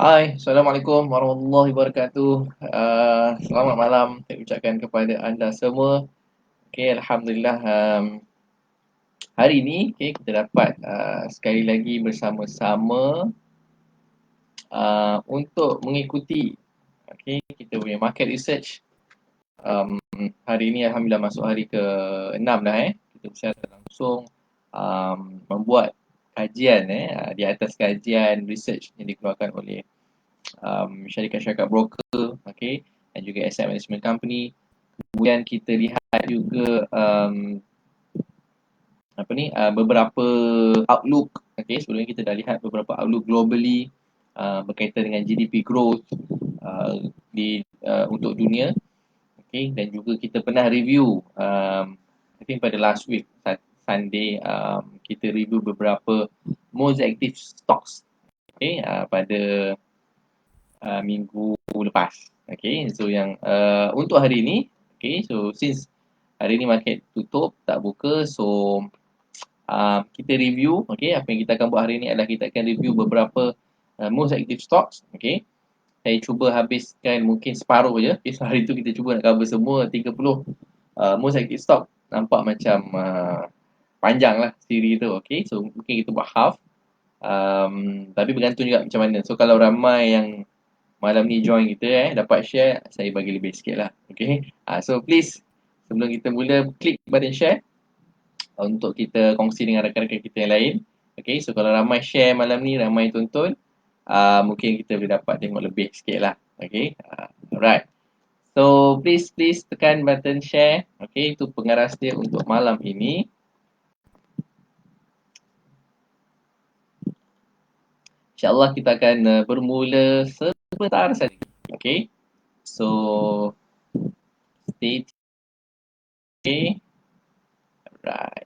Hai, Assalamualaikum warahmatullahi wabarakatuh. Selamat malam saya ucapkan kepada anda semua. Okay, Alhamdulillah, hari ini kita dapat sekali lagi bersama-sama untuk mengikuti kita punya market research. Hari ini Alhamdulillah masuk hari ke-6 dah. Kita secara langsung membuat kajian di atas kajian research yang dikeluarkan oleh syarikat-syarikat broker, dan juga asset management company. Kemudian kita lihat juga beberapa outlook. Sebelum ni kita dah lihat beberapa outlook globally berkaitan dengan GDP growth untuk dunia. Dan juga kita pernah review I think pada last week Sunday, kita review beberapa most active stocks pada minggu lepas. So yang untuk hari ini, so since hari ini market tutup, tak buka, so kita review, apa yang kita akan buat hari ini adalah kita akan review beberapa most active stocks. Saya cuba habiskan mungkin separuh je. So hari tu kita cuba nak cover semua 30 most active stock. Nampak macam panjang lah siri tu. So mungkin kita buat half. Tapi bergantung juga macam mana. So kalau ramai yang malam ni join kita dapat share, saya bagi lebih sikit lah. So please, sebelum kita mula, klik button share untuk kita kongsi dengan rakan-rakan kita yang lain. So kalau ramai share malam ni, ramai tonton, mungkin kita boleh dapat tengok lebih sikit lah. Alright. So please tekan button share. Itu pengaras dia untuk malam ini. InsyaAllah kita akan bermula sebentar saja. So stay tuned. Alright.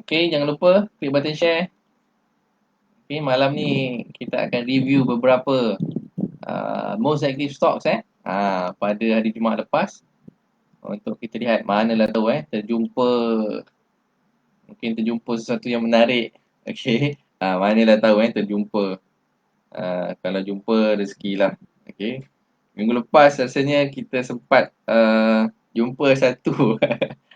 Jangan lupa klik button share. Malam ni kita akan review beberapa most active stocks pada hari Jumaat lepas. Untuk kita lihat manalah tahu mungkin terjumpa sesuatu yang menarik. Manalah tahu terjumpa. Kalau jumpa rezekilah. Minggu lepas rasanya kita sempat jumpa satu.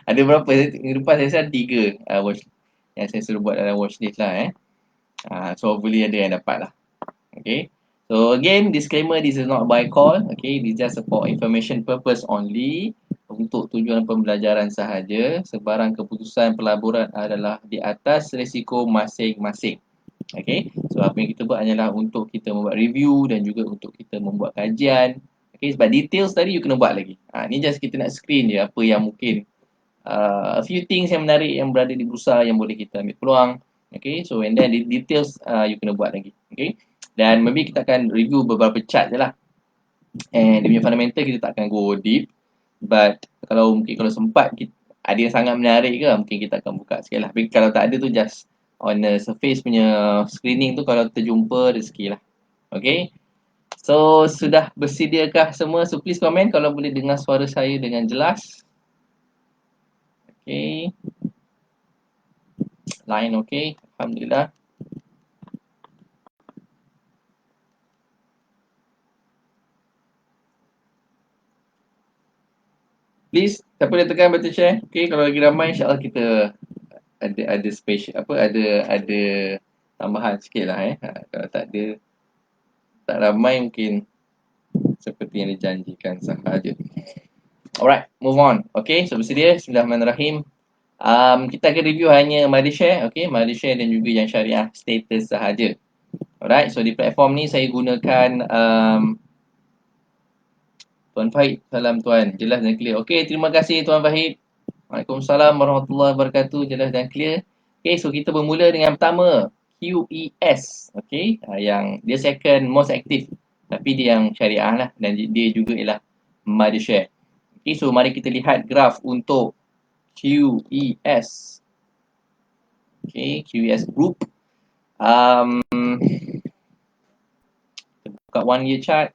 Ada berapa? Minggu lepas saya rasa 3 watch yang saya suruh buat dalam watchlist lah. So hopefully ada yang dapat lah. So again, disclaimer, this is not buy call. This is just for information purpose only. Untuk tujuan pembelajaran sahaja. Sebarang keputusan pelaburan adalah di atas risiko masing-masing. So apa yang kita buat hanyalah untuk kita membuat review dan juga untuk kita membuat kajian. Sebab details tadi you kena buat lagi. Ni just kita nak screen je apa yang mungkin a few things yang menarik yang berada di bursa yang boleh kita ambil peluang. So and then the details you kena buat lagi. Dan maybe kita akan review beberapa chart je lah. And dia punya fundamental kita tak akan go deep. But kalau sempat ada yang sangat menarik ke, mungkin kita akan buka sikit lah. Tapi kalau tak ada tu just on the surface punya screening tu, kalau terjumpa rezeki lah. So sudah bersediakah semua? So please komen kalau boleh dengar suara saya dengan jelas. Line Alhamdulillah. Please, siapa boleh tekan button share? Kalau lagi ramai, insyaAllah kita ada special ada tambahan sikit lah. Kalau tak ada, tak ramai mungkin seperti yang dijanjikan sahaja. Alright, move on. So bersedia? Bismillahirrahmanirrahim. Kita akan review hanya Malaysia, Malaysia dan juga yang syariah status sahaja. Alright, so di platform ni saya gunakan Tuan Fahid. Salam Tuan, jelas dan clear. Terima kasih Tuan Fahid. Waalaikumsalam warahmatullahi wabarakatuh, jelas dan clear. So kita bermula dengan pertama, QES. Yang dia second most active, tapi dia yang syariah lah, dan dia juga ialah Malaysia. So mari kita lihat graf untuk QES. QES Group. Kita buka 1 year chart.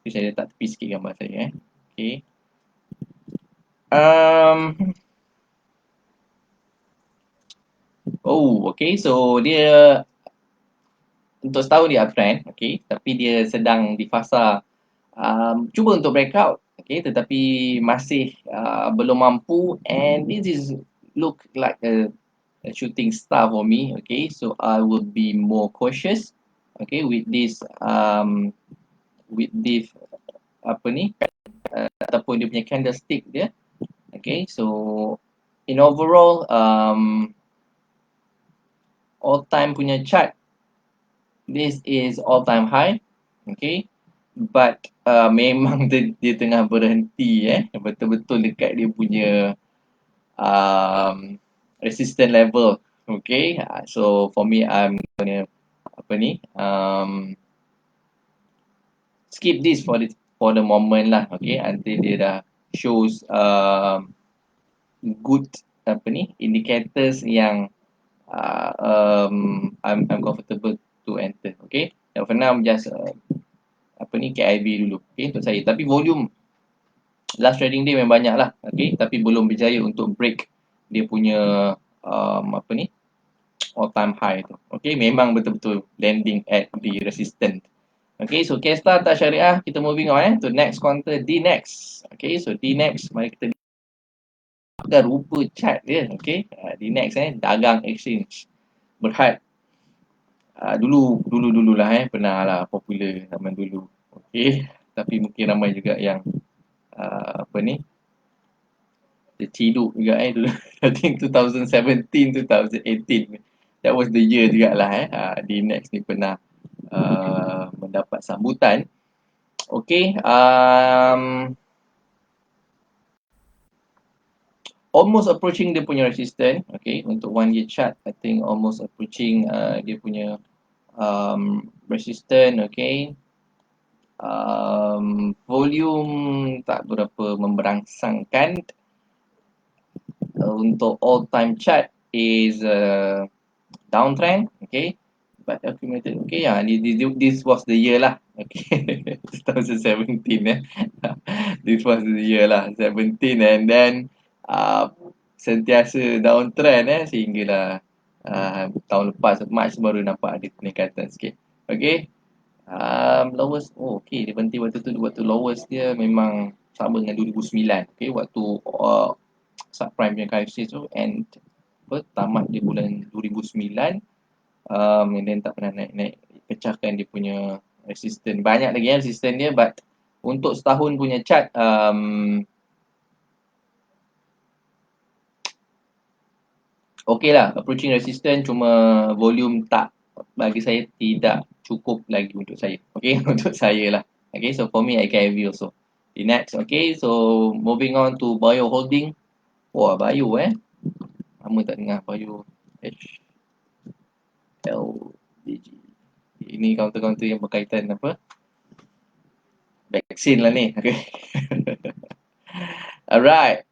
Saya letak tepi sikit gambar saya. Um, okay. So dia untuk setahun dia uptrend, okay. Tapi dia sedang di fasa cuba untuk breakout, okay. Tetapi masih belum mampu, and this is look like a shooting star for me, okay. So I would be more cautious, okay, with this apa ni ataupun dia punya candlestick dia, okay. So in overall all time punya chart, this is all time high, okay. But memang dia tengah berhenti betul-betul dekat dia punya resistance level, okay. So for me, I'm gonna apa ni skip this for the moment lah, okay, until dia dah shows good apa ni indicators yang I'm comfortable to enter, okay. And for now, I'm just apa ni KIV dulu, okay, untuk saya. Tapi volume last trading day memang banyak lah, okay, tapi belum berjaya untuk break dia punya apa ni all time high tu, okay. Memang betul-betul landing at the resistance. Okay, so K-Star tak syariah, kita moving on to next counter, D-Nex. Okay, so D-Nex, mari kita lihat rupa chart dia, okay. D-Nex dagang exchange berhad. Dulu lah pernah lah popular zaman dulu, okay. Tapi mungkin ramai juga yang apa ni terciduk juga dulu. I think 2017, 2018, that was the year juga lah D-Nex ni pernah mendapat sambutan. Okay, almost approaching dia punya resistance, okay, untuk 1 year chart. I think almost approaching dia punya resistance, okay. Volume tak berapa memberangsangkan. Untuk all time chart is downtrend, okay, but accumulated, okay. This was the year lah, okay. 2017 this was the year lah, 17, and then sentiasa downtrend sehinggalah tahun lepas March baru nampak ada peningkatan sikit, okay. Lowest, okay, dia berhenti waktu lowest dia memang sama dengan 2009, okay, waktu subprime punya crisis tu, and tamat di bulan 2009, and then tak pernah naik pecahkan dia punya resistance. Banyak lagi resistance dia, but untuk setahun punya chart okay lah, approaching resistance, cuma volume tak, bagi saya tidak cukup lagi untuk saya, okay. Untuk saya lah, okay. So for me, I can review also. The next, okay, so moving on to Bio Holding. Wah, Bio lama tak dengar Bio HLDG. Ini counter-counter yang berkaitan apa, vaksin lah ni, okay. Alright,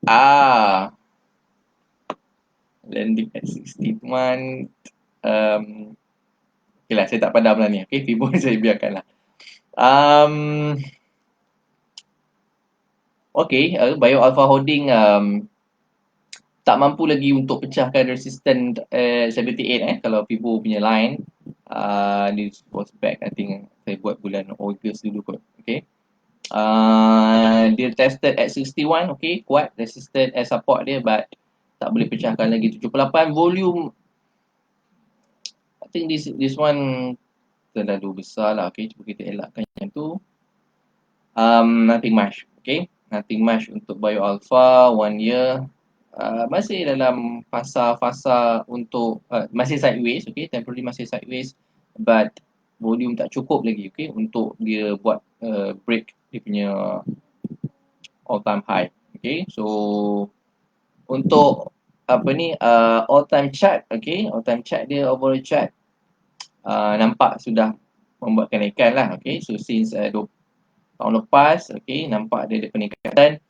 landing at 16 month. Okay lah, saya tak padam lah ni, okay. Fibo saya biarkan lah. Okay, Bio Alpha Holding tak mampu lagi untuk pecahkan resistance 78 kalau Fibo punya line. This was back, I think saya buat bulan Ogos dulu kot, okay. Dia tested at 61, okay, kuat resistance as support dia, but tak boleh pecahkan lagi 78. Volume, I think this one terlalu besar lah, okay. Cuba kita elakkan yang tu. Nothing much, okay. Nothing much untuk Bio Alpha 1 year. Masih dalam fasa untuk masih sideways, okay, temporary masih sideways, but volume tak cukup lagi, okay, untuk dia buat break dia punya all time high, okay. So untuk apa ni all time chart, okay, all time chart dia, overall chart nampak sudah membuat kenaikan lah, okay. So since tahun lepas, okay, nampak ada peningkatan,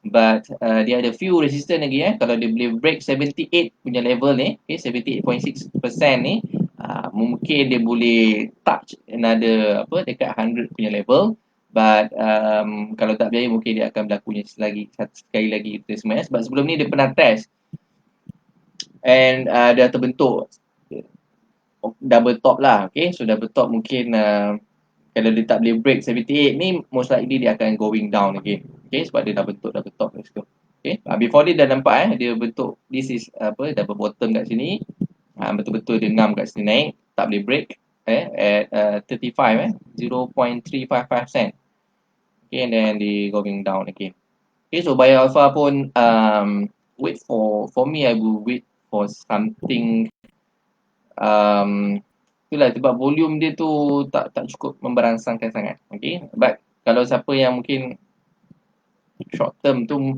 but dia ada few resistance lagi kalau dia boleh break 78 punya level ni, okay, 78.6% ni, mungkin dia boleh touch another dekat 100 punya level, But kalau tak berjaya mungkin dia akan berlakunya sekali lagi retracement, sebab sebelum ni dia pernah test and dia terbentuk double top lah. Okay, so double top mungkin kalau dia tak boleh break 78 ni, most likely dia akan going down again. Okay, sebab dia dah bentuk double top kat situ. Okay, before dia dah nampak dia bentuk, this is double bottom kat sini. Betul-betul dia ngam kat sini naik, tak boleh break at 35 0.355 cent. Okay, and then dia going down again. Okay, so buy alpha pun wait for me, I will wait for something itulah sebab volume dia tu tak cukup memberangsangkan sangat. Okay, but kalau siapa yang mungkin short term tu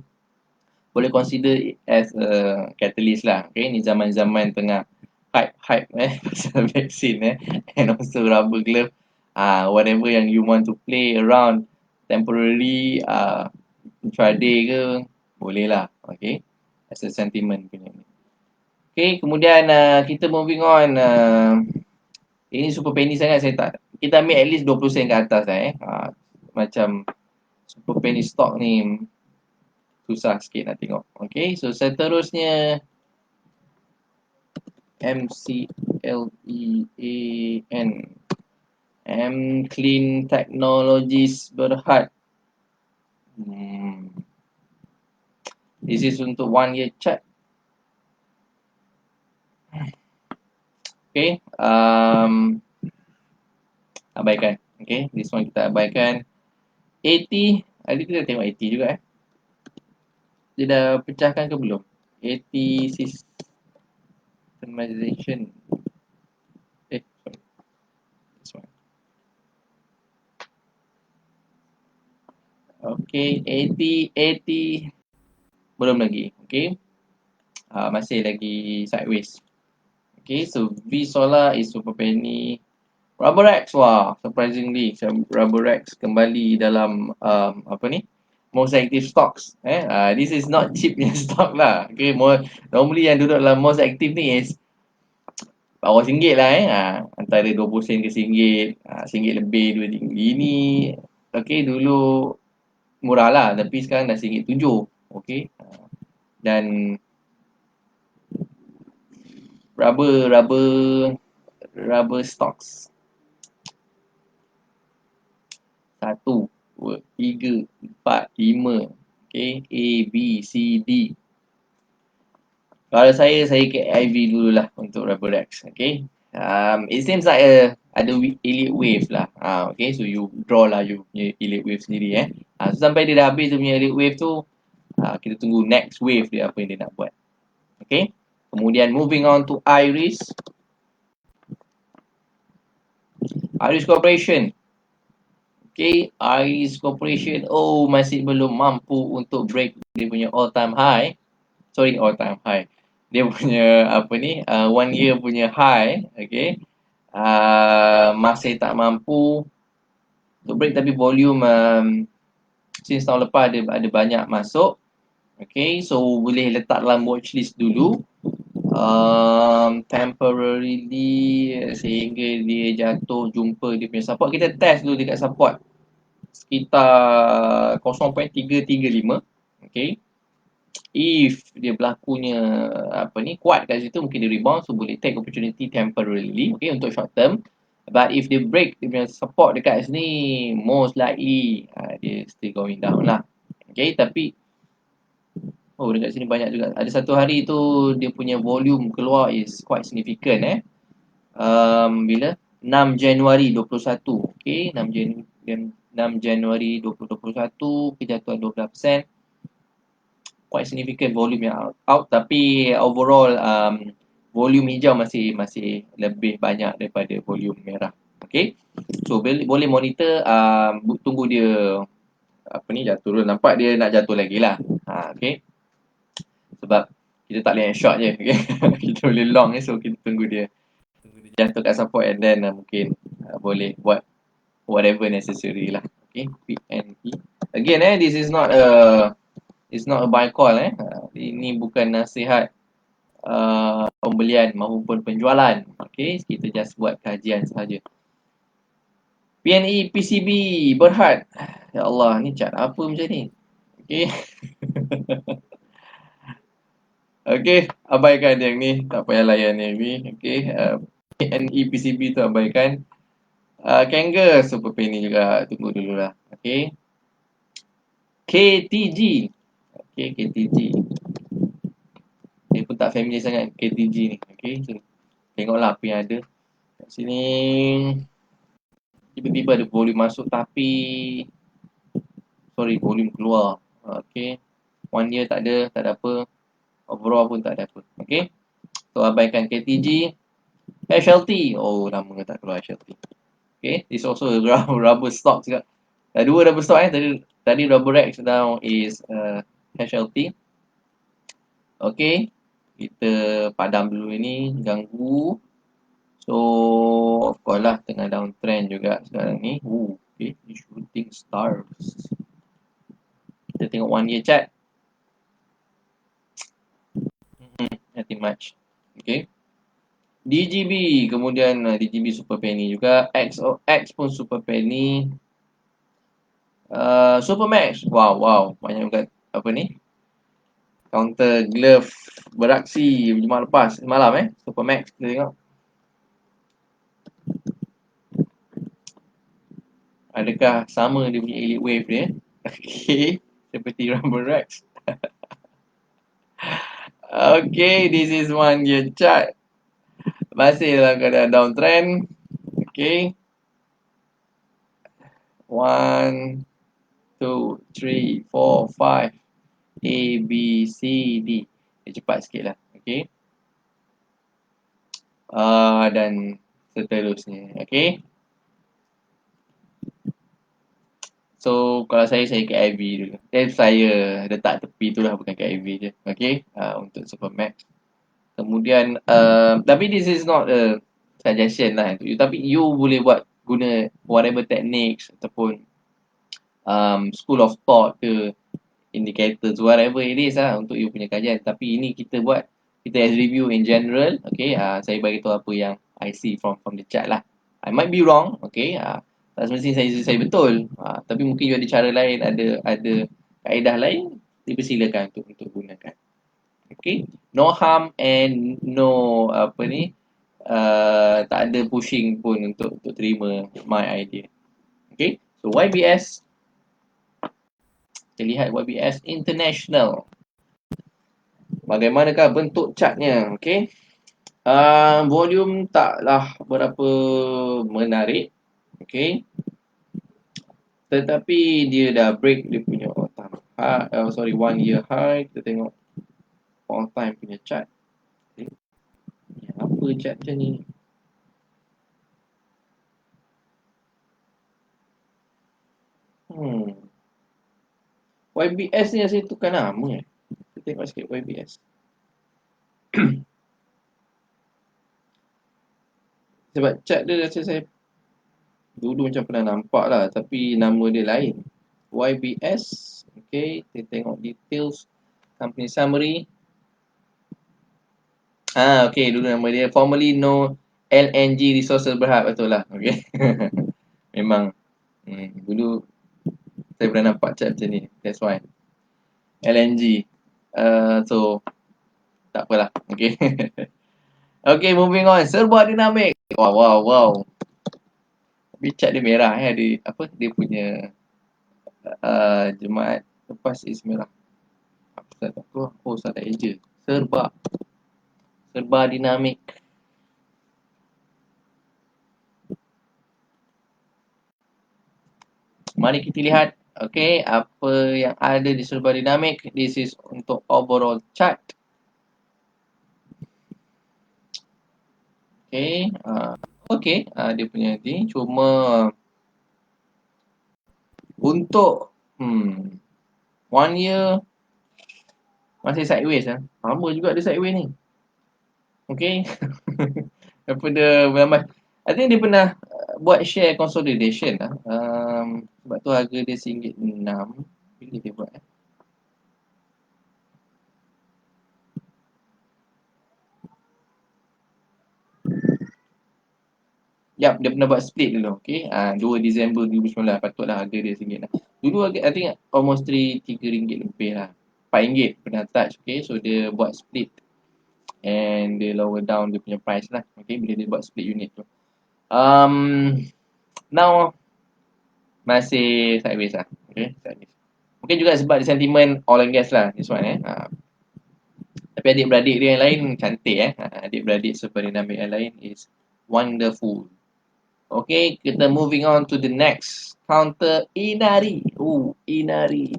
boleh consider it as a catalyst lah. Okay, ni zaman-zaman tengah hype pasal vaksin and also rubber glove, whatever yang you want to play around temporarily, intraday ke boleh lah. Okay, as a sentiment punya ni. Okay, kemudian kita moving on. Ini super penny sangat, saya tak, kita ambil at least 20 sen ke atas macam super penny stock ni susah sikit nak tengok. Okay, so seterusnya MCLEAN, M Clean Technologies Berhad. This is untuk 1 year chart. Okay, abaikan. Okay, this one kita abaikan. 80, hari kita tengok 80 juga Dia dah pecahkan ke belum? 80 systemization. Sorry. This one. Okay, 80. Belum lagi. Okay. Masih lagi sideways. Okay, so V Solar is super penny. Rubberex, wah, surprisingly Rubberex kembali dalam most active stocks. This is not cheap punya stock lah. Okay, normally yang duduk dalam most active ni is bawah RM1 lah antara 20 sen ke RM1, RM1 lebih, RM2 ini. Okay, dulu murah lah, tapi sekarang dah RM1.7. Okay, dan rubber stocks 1, 2, 3, 4, 5. Okay, A, B, C, D. Kalau saya ke IV dululah untuk Rubberex. Okay, it seems like ada elite wave lah. Okay, so you draw lah you punya elite wave sendiri so sampai dia dah habis dia punya elite wave tu, kita tunggu next wave dia apa yang dia nak buat. Okay, kemudian moving on to Iris Corporation. Okay, Iris Corporation masih belum mampu untuk break dia punya all time high. Dia punya 1 year punya high. Okay, masih tak mampu untuk break, tapi volume since tahun lepas ada banyak masuk. Okay, so boleh letak dalam watchlist dulu temporarily sehingga dia jatuh jumpa dia punya support. Kita test dulu dekat support sekitar 0.335. Okay, if dia berlakunya kuat kat situ, mungkin dia rebound, so boleh take opportunity temporarily, okay, untuk short term. But if dia break dia punya support dekat sini, most likely dia still going down lah. Okay, tapi dekat sini banyak juga. Ada satu hari tu dia punya volume keluar is quite significant bila 6 Januari 21. Okay, 6 Januari 2021 kejatuhan 12%. Quite significant volume yang out, tapi overall volume hijau masih lebih banyak daripada volume merah. Okay, so boleh monitor, tunggu dia jatuh turun. Nampak dia nak jatuh lagi lah. Okay, sebab kita tak boleh short je. Okay? Kita boleh long so kita tunggu dia jatuh kat support, and then mungkin boleh buat whatever necessary lah. Okay, PNP again this is not a buy call ini bukan nasihat pembelian maupun penjualan. Okay, kita just buat kajian sahaja. PNE PCB Berhad. Ya Allah, ni cat apa macam ni? Okey. Okey, abaikan yang ni, tak payah layan yang ni. Okey, PNE PCB tu abaikan. Kangger Super Penny juga, tunggu dululah. Okey. KTG. Okey, KTG. Saya pun tak familiar sangat KTG ni. Okey, so, tengoklah apa yang ada. Kat sini tiba-tiba ada volume masuk tapi volume keluar. Okey. 1 year tak ada apa. Overall pun tak ada apa. Okey. So abaikan KTG. HLT. Oh, lama tak keluar HLT. Okay, this also a rubber stock juga. Dua rubber stock tadi rubber Rex, now is HLT. Okay, kita padam dulu ini, ganggu. So, of course lah, tengah downtrend juga sekarang ni. Okay, shooting stars. Kita tengok 1 year chart. Nothing much. Okay. DGB, kemudian DGB Super Penny juga. X pun Super Penny. Supermax. Wow. Banyak juga apa ni? Counter glove beraksi Jumaat lepas. Semalam Supermax kita tengok. Adakah sama dia punya Elite Wave dia? Okay. Seperti Rumble Rex. Okay. This is 1 year chart. Masih dalam keadaan downtrend. Okay. 1, 2, 3, 4, 5. A, B, C, D. Dia cepat sikit lah. Okay. Dan seterusnya. Okay. So, kalau saya KIV dulu. Saya letak tepi tu lah, bukan KIV je. Okay. Untuk Supermax. Kemudian, tapi this is not a suggestion lah untuk you. Tapi you boleh buat guna whatever techniques ataupun school of thought ke indicators, whatever it is lah untuk you punya kajian. Tapi ini kita buat, kita as review in general. Okay. Saya bagi tahu apa yang I see from the chart lah. I might be wrong. Okay. Tak semestinya saya betul. Tapi mungkin you ada cara lain, ada kaedah lain, dipersilakan untuk gunakan. Okay. No harm and no apa ni, tak ada pushing pun untuk terima my idea. Okay. So YBS, kita lihat YBS International. Bagaimanakah bentuk chartnya? Okay. Volume taklah berapa menarik. Okay. Tetapi dia dah break dia punya all time high, 1 year high. Kita tengok all time punya chart. Okay. Apa chart macam ni? YBS ni saya tukar nama. Kita tengok sikit YBS. Sebab chart dia rasa saya dulu macam pernah nampak lah, tapi nama dia lain. YBS. Okay, kita tengok details. Company summary. Okay, dulu nama dia formerly known LNG Resources Berhad, betul lah. Okay. Memang dulu saya pernah nampak chart macam ni. That's why. LNG. So tak apalah. Okay. Okay, moving on. Serba dinamik. Wow. Tapi chart dia merah dia apa, dia punya Jumaat lepas is merah. Apa tak tahu. Oh, salah eja. Serba dinamik. Mari kita lihat, okay, apa yang ada di serba dinamik. This is untuk overall chart. Okay, dia punya ni cuma untuk 1 year masih sideways lah. Lama juga dia sideways ni. Okay. Daripada bulan I think dia pernah buat share consolidation lah. Sebab tu harga dia RM1.6. Bila dia buat Yap, dia pernah buat split dulu. Okay. 2 Disember 2019. Patutlah harga dia RM1 lah. Dulu harga, I think almost RM3 lebih lah. RM4 pernah touch. Okay. So dia buat split. And dia lower down dia punya price lah. Okay. Bila dia buat split unit tu. Now masih sideways lah. Okay. Sideways. Mungkin juga sebab dia sentimen oil and gas lah. This one tapi adik-beradik dia yang lain cantik adik-beradik Superdynamic yang lain is wonderful. Okay, kita moving on to the next counter, Inari. Inari.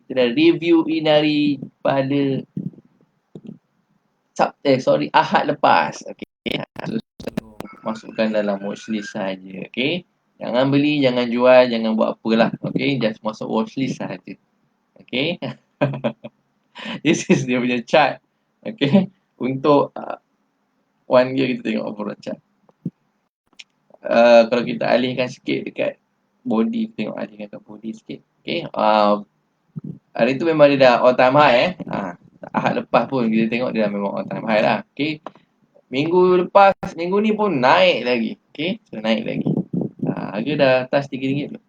Kita dah review Inari pada Ahad lepas. Okay, so masukkan dalam watchlist saja. Okay, jangan beli, jangan jual, jangan buat apalah. Okay, just masuk watchlist saja. Okay. This is dia punya chart. Okay, untuk 1 year kita tengok overall chart. Kalau kita alihkan sikit dekat body, tengok alihkan kat body sikit. Okay, hari tu memang dia dah all time high Ahad lepas pun kita tengok dia dah memang all time high lah. Okay, minggu lepas, minggu ni pun naik lagi. Okay, so naik lagi. Harga dah touch RM3 tu.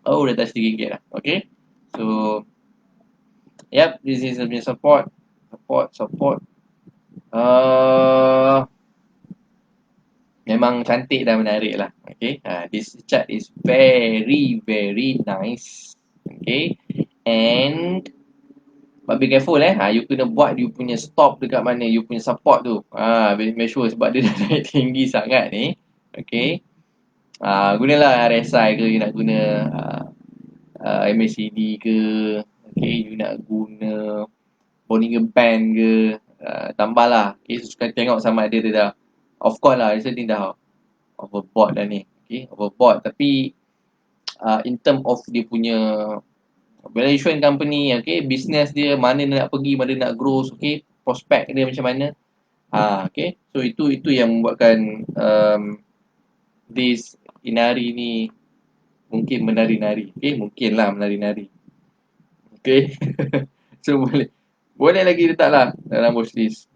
Dah touch RM3 lah. Okay, so yep, this is the support. Memang cantik dan menarik lah. Okay, this chart is very very nice. Okay, and but be careful you kena buat you punya stop dekat mana, you punya support tu. Make sure sebab dia dah naik tinggi sangat ni. Okay, gunalah RSI ke, you nak guna MACD ke, okay, you nak guna Bollinger Band ke, tambahlah. Okay, so sekarang tengok sama ada dia dah, of course lah, saya dah overbought dah ni. Okay, overbought. Tapi in term of dia punya valuation company, okay, business dia, mana dia nak pergi, mana dia nak grow, okay, prospect dia macam mana. Okay, so itu yang membuatkan this Inari ni mungkin menari-nari. Okay, mungkin lah menari-nari. Okay. So boleh lagi letaklah dalam watchlist.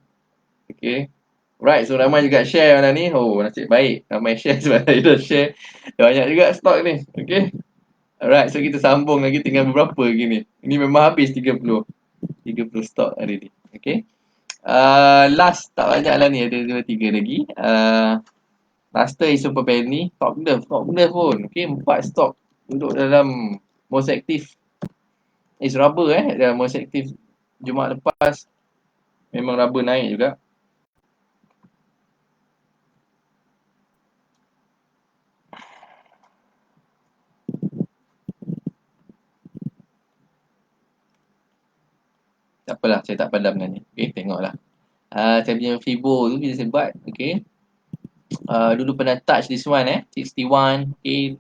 Okay. Right, so ramai juga share malam ni. Nasib baik ramai share sebab saya dah share banyak juga stok ni. Okay. Alright, so kita sambung lagi, tinggal beberapa lagi ni. Ini memang habis 30 stok hari ni. Okay. Last tak banyak lah ni, ada 2-3 lagi. Master is super penny, top nerve pun. Okay, 4 stok duduk dalam most active. Is rubber dalam most active Jumaat lepas. Memang rubber naik juga. Tak apalah, saya tak padam dengan ni. Okay, tengoklah. Saya punya Fibo tu bila saya buat. Okay. Dulu pernah touch this one 61. Okay.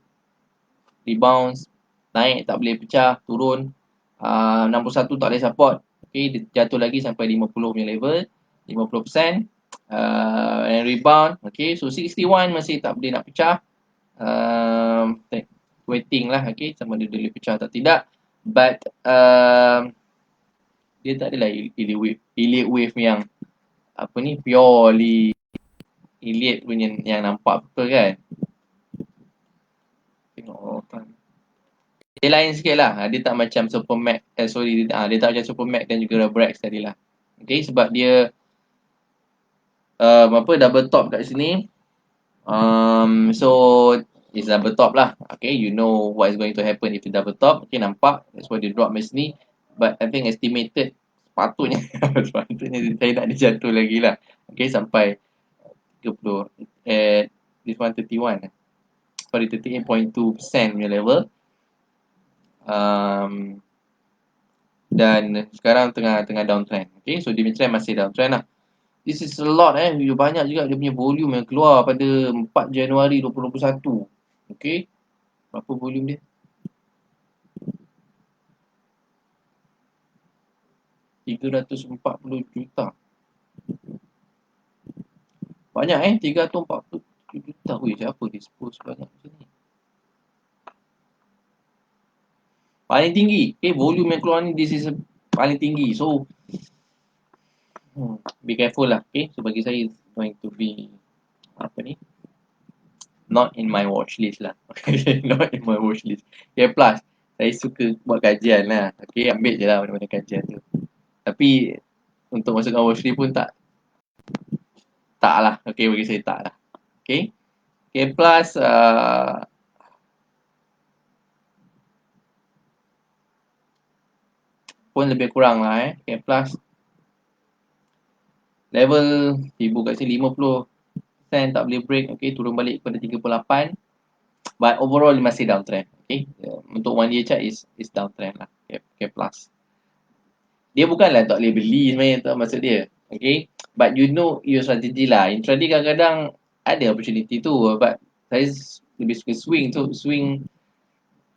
Rebounds. Naik, tak boleh pecah. Turun. 61 tak boleh support. Okay. Dia jatuh lagi sampai 50 punya level. 50%. And rebound. Okay. So 61 masih tak boleh nak pecah. Waiting lah. Okay. Sama dia boleh pecah atau tidak. But dia tak adalah elite wave yang apa ni, purely elite punya yang nampak betul kan. Tengok kan. Dia lain sikit lah. Dia tak macam Supermax. Dia tak macam Supermax dan juga Rubrex tadi lah. Okay, sebab dia double top kat sini. So it's double top lah. Okay, you know what is going to happen if you double top. Okay, nampak. That's why dia drop macam ni. But I think estimated sepatutnya saya nak dia jatuh lagi lah. Okay, sampai 30 this 131 sorry 38.2% punya level. Dan sekarang tengah downtrend. Okay, so dia punya trend masih downtrend lah. This is a lot banyak juga dia punya volume yang keluar pada 4 Januari 2021. Okay, berapa volume dia? 340 juta. Banyak 340 juta. Siapa dispose banyak macam ni? Paling tinggi. Okay, volume yang keluar ni, this is paling tinggi. So Be careful lah. Okay, so bagi saya it's going to be apa ni, not in my watch list lah. Not in my watch list. Okay, plus saya suka buat kajian lah. Okay, ambil je lah mana-mana kajian tu. Tapi untuk masukkan watch list pun tak lah. Okay, bagi saya tak lah. Okay, okay, plus pun lebih kurang lah okay, plus level ibu kat sini 50% tak boleh break. Okay, turun balik kepada 38. But overall masih downtrend. Okay, untuk 1 year chart is downtrend lah. Okay, okay, plus dia bukanlah tak boleh beli sebenarnya, tu maksud dia. Okay, but you know your strategy lah. Intraday kadang-kadang ada opportunity tu, but saya lebih suka swing tu. Swing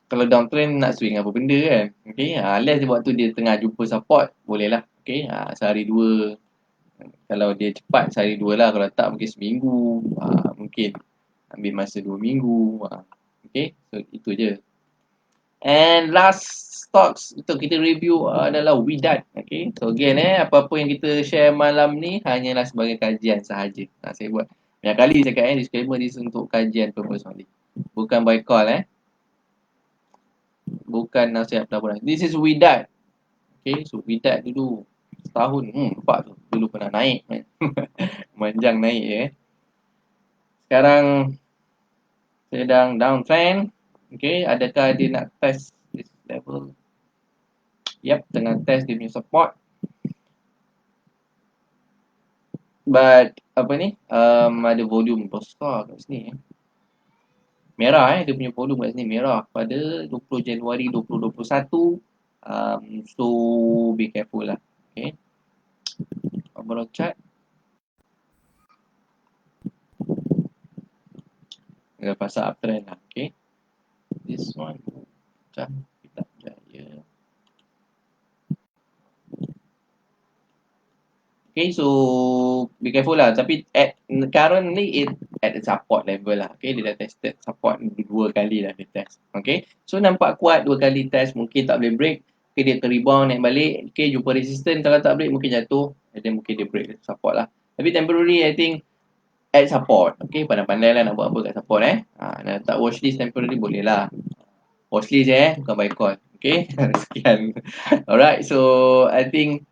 kalau downtrend nak swing apa benda kan. Okay, unless dia waktu dia tengah jumpa support boleh lah. Okay, sehari dua. Kalau dia cepat sehari dua lah, kalau tak mungkin seminggu, mungkin ambil masa 2 minggu. Okay, so itu je. And last stocks untuk kita review adalah Widat. Okay, so again apa-apa yang kita share malam ni hanyalah sebagai kajian sahaja. Saya buat banyak kali cakap disclaimer this untuk kajian purpose only. Bukan by call bukan nasihat pelaburan. This is Widat. Okay, so Widat dulu setahun nampak tu dulu pernah naik manjang naik sekarang sedang downtrend. Okay, adakah dia nak test this level? Yep, tengah test dia punya support. But apa ni? Ada volume besar kat sini merah dia punya volume kat sini merah pada 20 Januari 2021. So be careful lah. Okay, overall chart dia pasal uptrend lah. Okay, this one macam kita jaya. Okay, so be careful lah. Tapi currently it at the support level lah. Okay, dia dah tested support 2 kali dah dia test. Okay, so nampak kuat 2 kali test, mungkin tak boleh break. Okay, dia rebound naik balik. Okay, jumpa resistance, kalau tak break mungkin jatuh. Dan mungkin dia break support lah. Tapi temporary I think at support. Okay, pandai-pandai lah nak buat apa kat support nak tak watch list temporary boleh lah. Watch list bukan buy call. Okay, sekian. Alright, so I think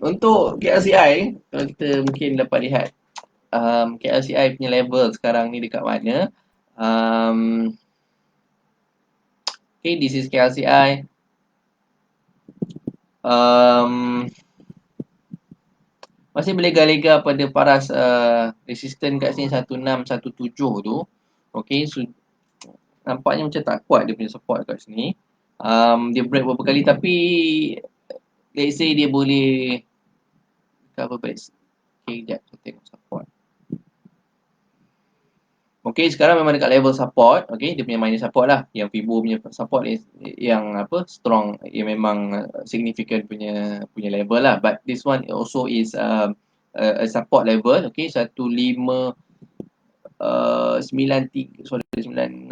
untuk KLCI, kalau kita mungkin dapat lihat KLCI punya level sekarang ni dekat mana. Okay, this is KLCI. Masih boleh lega-lega pada paras resistance kat sini 1617 tu. Okay, so nampaknya macam tak kuat dia punya support kat sini. Dia break beberapa kali tapi let's say dia boleh cover back. Okay, sekejap saya tengok support. Okay, sekarang memang dekat level support. Okay, dia punya minor support lah. Yang Fibo punya support yang strong, yang memang significant punya level lah. But this one also is a support level. Okay, 1593 sorry 96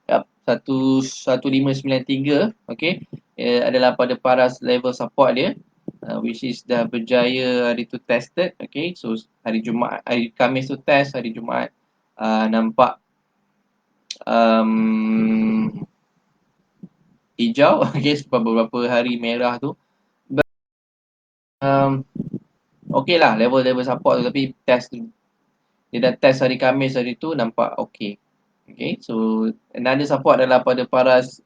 yep, 1593 okay, adalah pada paras level support dia. Which is dah berjaya hari tu tested. Okay, so hari Jumaat, hari Khamis tu test, hari Jumaat nampak hijau. Okay, sebab beberapa hari merah tu. But, okay lah level support tu, tapi test tu dia dah test hari Khamis hari tu nampak okay. Okay, so another support adalah pada paras,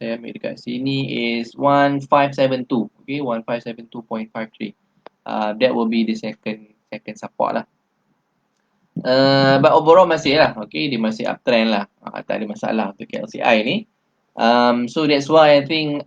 saya ambil dekat sini is 1572. Okay, 1572.53. That will be the second support lah. But overall masih lah. Okay, dia masih uptrend lah. Tak ada masalah untuk KLCI ni. So that's why I think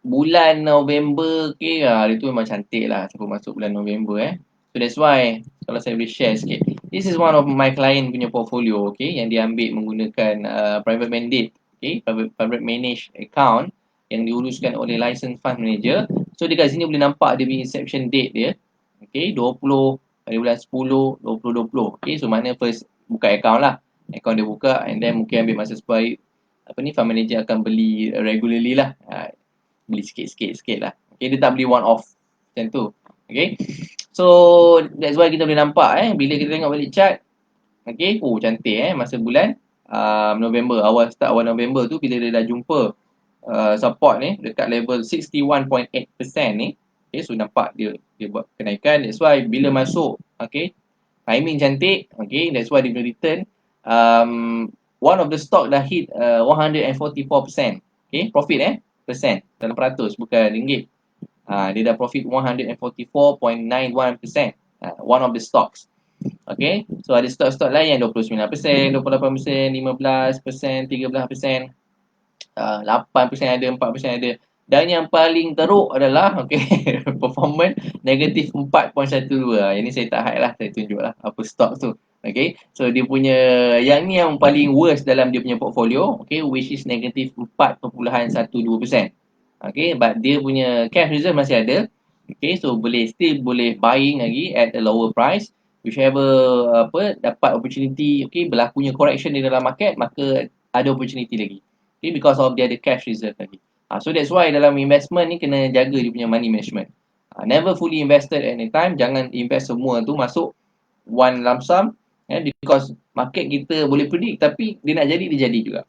bulan November hari tu memang cantik lah sebelum masuk bulan November So that's why kalau saya boleh share sikit. This is one of my client punya portfolio, okay, yang dia ambil menggunakan private mandate, okay, private managed account yang diuruskan oleh licensed fund manager. So dekat sini boleh nampak dia punya inception date dia, okay, 20 hari bulan 10 2020. Okay, so mana first buka account lah. Akaun dia buka and then mungkin ambil masa sebaik fund manager akan beli regularly lah. Beli sikit-sikit lah. Okay, dia tak beli one off macam tu. Okay. So that's why kita boleh nampak bila kita tengok balik chart. Okay, cantik masa bulan November, awal November tu bila dia dah jumpa support ni dekat level 61.8% ni. Okay, so nampak dia buat kenaikan. That's why bila masuk, okay, timing cantik. Okay, that's why dia boleh return. One of the stock dah hit 144%. Okay, profit persen dalam peratus bukan ringgit. Dia dah profit 144.91%. One of the stocks. Okay, so ada stok-stok lain yang 29%, 28%, 15%, 13%, 8% ada, 4% ada. Dan yang paling teruk adalah performance negatif 4.12. Ini saya tak hide lah, saya tunjuk lah apa stok tu. Okay, so dia punya yang ni yang paling worst dalam dia punya portfolio, okay, which is negatif 4.12%. Okay, but dia punya cash reserve masih ada. Okay, so still boleh buying lagi at a lower price. Whichever dapat opportunity, okay, berlakunya correction di dalam market, maka ada opportunity lagi. Okay, because of dia ada cash reserve lagi. So that's why dalam investment ni kena jaga dia punya money management. Never fully invested at any time. Jangan invest semua tu masuk one lump sum. Because market kita boleh predict tapi dia nak jadi, dia jadi juga.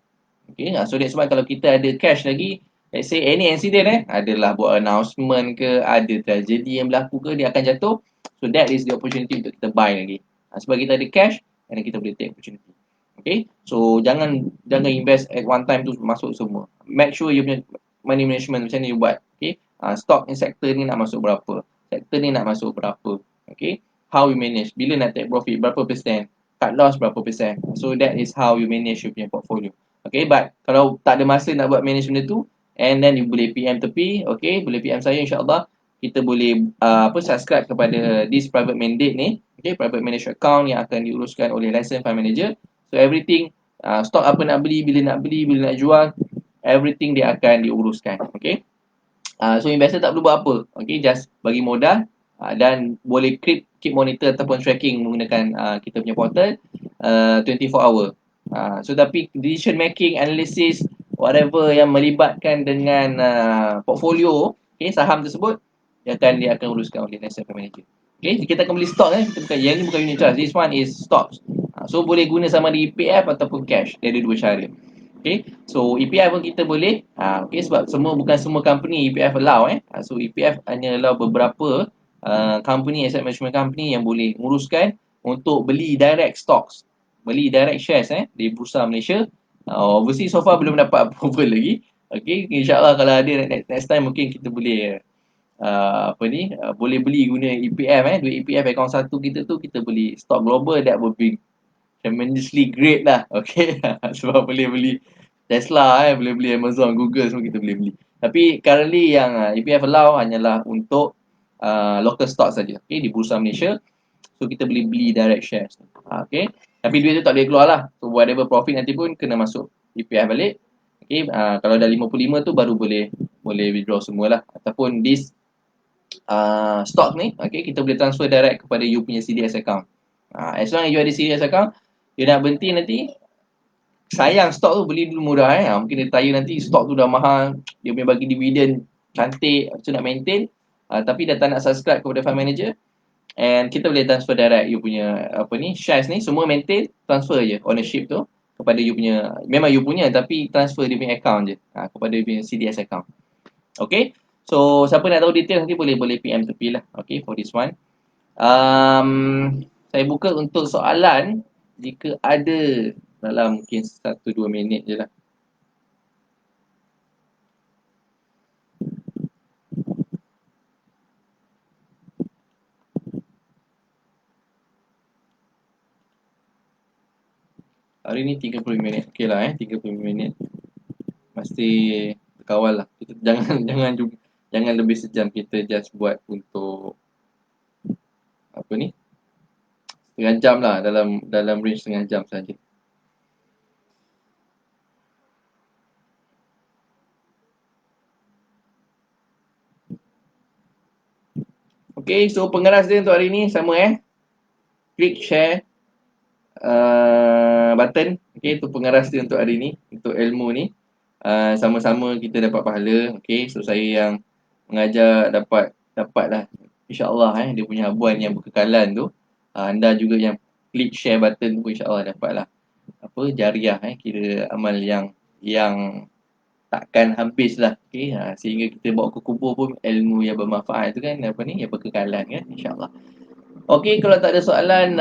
Okay, so that's why kalau kita ada cash lagi, let's say any incident adalah buat announcement ke, ada tragedy yang berlaku ke, dia akan jatuh. So that is the opportunity untuk kita buy lagi. Sebab kita ada cash, and kita boleh take opportunity. Okay, so jangan invest at one time tu masuk semua. Make sure you punya money management macam ni you buat. Okay, stock ni sektor ni nak masuk berapa, sektor ni nak masuk berapa. Okay, how you manage, bila nak take profit, berapa persen, cut loss berapa persen. So that is how you manage your portfolio. Okay, but kalau tak ada masa nak buat manage benda tu, and then you boleh PM tepi, okay, boleh PM saya, insyaAllah kita boleh subscribe kepada this private mandate ni, okay, private managed account yang akan diuruskan oleh licensed fund manager. So everything, stock apa nak beli, bila nak jual, everything dia akan diuruskan. Okay, so investor tak perlu buat apa, okay, just bagi modal, dan boleh keep monitor ataupun tracking menggunakan kita punya portal 24 hour. So tapi decision making, analysis, whatever yang melibatkan dengan portfolio, okay, saham tersebut, dia akan uruskan oleh licensed fund manager. Okay, kita akan beli stock kita bukan, yang ni bukan unit trust, this one is stocks. So boleh guna sama di EPF ataupun cash. Dia ada dua cara. Okay, so EPF pun kita boleh, okay, sebab bukan semua company EPF allow so EPF hanya allow beberapa company, asset management company yang boleh nguruskan untuk beli direct stocks, beli direct shares di Bursa Malaysia. Obviously so far belum dapat approval lagi. Okay, insyaAllah kalau ada next time mungkin kita boleh boleh beli guna EPF duit EPF akaun satu kita tu, kita beli stock global, that would be tremendously great lah. Okay, sebab boleh beli Tesla boleh beli Amazon, Google, semua kita boleh beli. Tapi currently yang EPF allow hanyalah untuk local stock saja, okay, di Bursa Malaysia. So kita boleh beli direct shares. Okay, tapi duit tu tak boleh keluar lah. So whatever profit nanti pun kena masuk EPF balik. Okay, kalau dah 55 tu baru boleh withdraw semualah. Ataupun this stock ni, okay, kita boleh transfer direct kepada you punya CDS account. As long as you ada CDS account, you nak berhenti nanti, sayang stok tu beli dulu murah mungkin dia retire nanti stok tu dah mahal, dia punya bagi dividen cantik, so nak maintain, tapi dah tak nak subscribe kepada fund manager, and kita boleh transfer direct you punya shares ni, semua maintain, transfer je ownership tu kepada you punya, memang you punya tapi transfer dia punya account je kepada dia punya CDS account. Okay, so siapa nak tahu detail nanti boleh PM tepi lah, okay, for this one. Saya buka untuk soalan jika ada dalam mungkin 1-2 minit je lah. Hari ni 30 minit. Okey lah 30 minit. Masih kawal lah. Kita jangan lebih sejam, kita just buat untuk setengah jam lah, dalam range setengah jam saja. Okay, so pengeras dia untuk hari ni sama klik share, button. Okay, itu pengeras dia untuk hari ni, untuk ilmu ni. Sama-sama kita dapat pahala. Okay, so saya yang mengajar dapatlah insya-Allah dia punya habuan yang berkekalan tu. Anda juga yang klik share button tu insya-Allah dapatlah apa jariah kira amal yang takkan habis lah. Okay, sehingga kita bawa ke kubur pun ilmu yang bermanfaat tu kan apa ni yang berkekalan kan insya-Allah. Okey, kalau tak ada soalan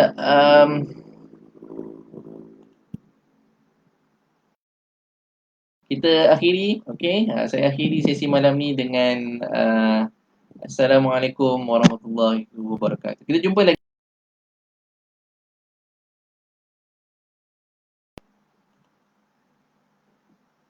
kita akhiri. Okey, saya akhiri sesi malam ni dengan Assalamualaikum warahmatullahi wabarakatuh. Kita jumpa lagi